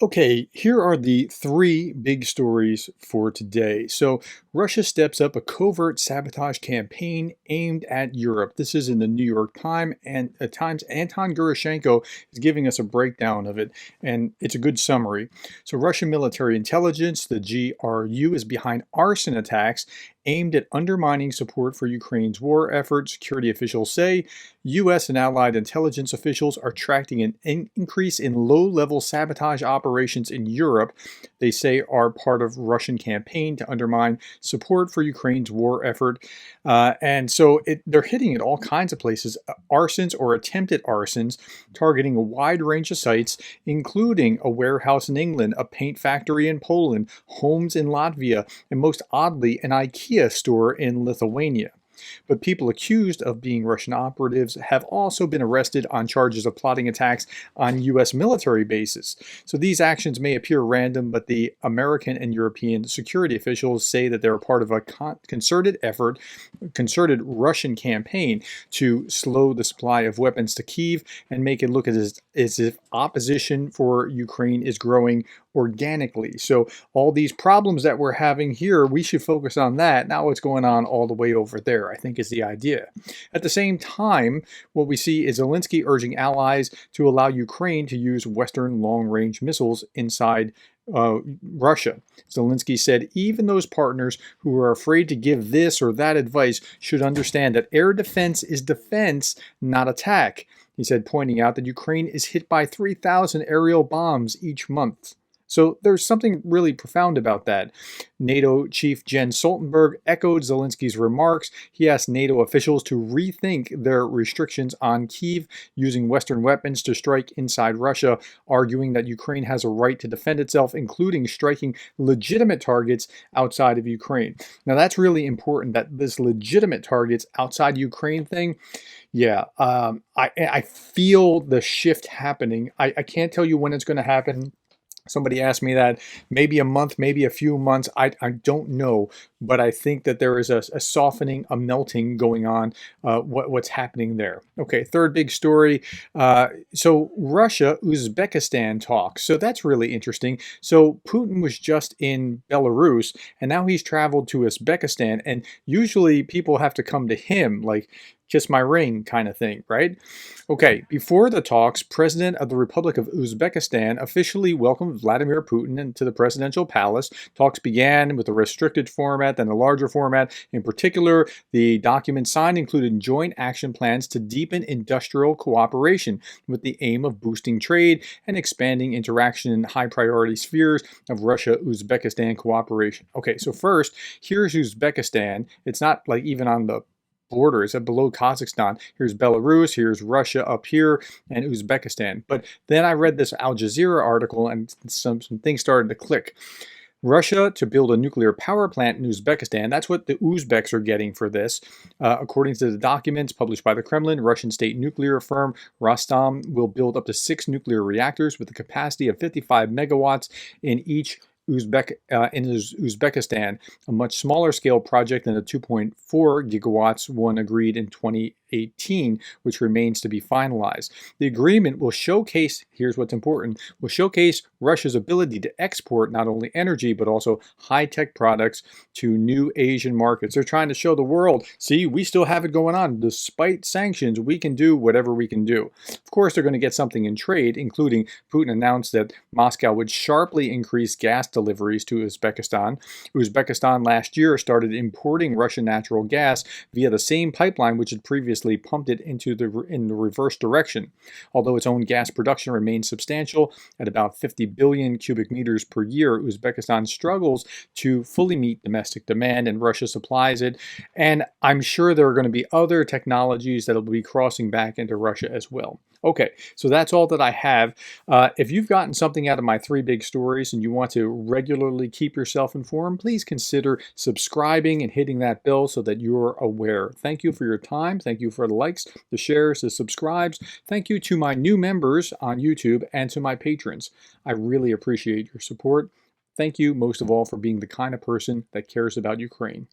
Okay, here are the three big stories for today. So, Russia steps up a covert sabotage campaign aimed at Europe. This is in the New York Times, and at times Anton Gurashenko is giving us a breakdown of it, and it's a good summary. So, Russian military intelligence, the GRU, is behind arson attacks aimed at undermining support for Ukraine's war effort, security officials say. U.S. and allied intelligence officials are tracking an increase in low-level sabotage operations in Europe, they say are part of Russian campaign to undermine support for Ukraine's war effort. They're hitting at all kinds of places, arsons or attempted arsons, targeting a wide range of sites, including a warehouse in England, a paint factory in Poland, homes in Latvia, and most oddly, an IKEA store in Lithuania. But people accused of being Russian operatives have also been arrested on charges of plotting attacks on U.S. military bases. So these actions may appear random, but the American and European security officials say that they're part of a concerted effort, concerted Russian campaign to slow the supply of weapons to Kyiv and make it look as if opposition for Ukraine is growing organically. So all these problems that we're having here, we should focus on that, not what's going on all the way over there, I think is the idea. At the same time, what we see is Zelensky urging allies to allow Ukraine to use Western long-range missiles inside Russia. Zelensky said even those partners who are afraid to give this or that advice should understand that air defense is defense, not attack. He said, pointing out that Ukraine is hit by 3,000 aerial bombs each month. So there's something really profound about that. NATO Chief Jens Stoltenberg echoed Zelensky's remarks. He asked NATO officials to rethink their restrictions on Kyiv using Western weapons to strike inside Russia, arguing that Ukraine has a right to defend itself, including striking legitimate targets outside of Ukraine. Now that's really important, that this legitimate targets outside Ukraine thing. Yeah, I feel the shift happening. I can't tell you when it's going to happen. Somebody asked me that, maybe a month, maybe a few months. I don't know, but I think that there is a softening, a melting going on, what's happening there. Okay, third big story. So Russia, Uzbekistan talks. So that's really interesting. So Putin was just in Belarus, and now he's traveled to Uzbekistan, and usually people have to come to him, like, kiss my ring kind of thing, right? Okay, before the talks, President of the Republic of Uzbekistan officially welcomed Vladimir Putin into the presidential palace. Talks began with a restricted format, then a larger format. In particular, the documents signed included joint action plans to deepen industrial cooperation with the aim of boosting trade and expanding interaction in high-priority spheres of Russia-Uzbekistan cooperation. Okay, so first, here's Uzbekistan. It's not like even on the border. It's below Kazakhstan. Here's Belarus, here's Russia up here, and Uzbekistan. But then I read this Al Jazeera article, and some things started to click. Russia to build a nuclear power plant in Uzbekistan. That's what the Uzbeks are getting for this. According to the documents published by the Kremlin, Russian state nuclear firm Rostom will build up to 6 nuclear reactors with a capacity of 55 megawatts in each Uzbekistan, a much smaller scale project than the 2.4 gigawatts one agreed in 2018, which remains to be finalized. The agreement will showcase, here's what's important, will showcase Russia's ability to export not only energy, but also high-tech products to new Asian markets. They're trying to show the world, see, we still have it going on. Despite sanctions, we can do whatever we can do. Of course, they're going to get something in trade, including Putin announced that Moscow would sharply increase gas deliveries to Uzbekistan. Uzbekistan last year started importing Russian natural gas via the same pipeline which had previously pumped it in the reverse direction. Although its own gas production remains substantial at about 50 billion cubic meters per year, Uzbekistan struggles to fully meet domestic demand, and Russia supplies it. And I'm sure there are going to be other technologies that will be crossing back into Russia as well. Okay, so that's all that I have. If you've gotten something out of my 3 big stories and you want to regularly keep yourself informed, please consider subscribing and hitting that bell so that you're aware. Thank you for your time. Thank you for the likes, the shares, the subscribes. Thank you to my new members on YouTube and to my patrons. I really appreciate your support. Thank you most of all for being the kind of person that cares about Ukraine.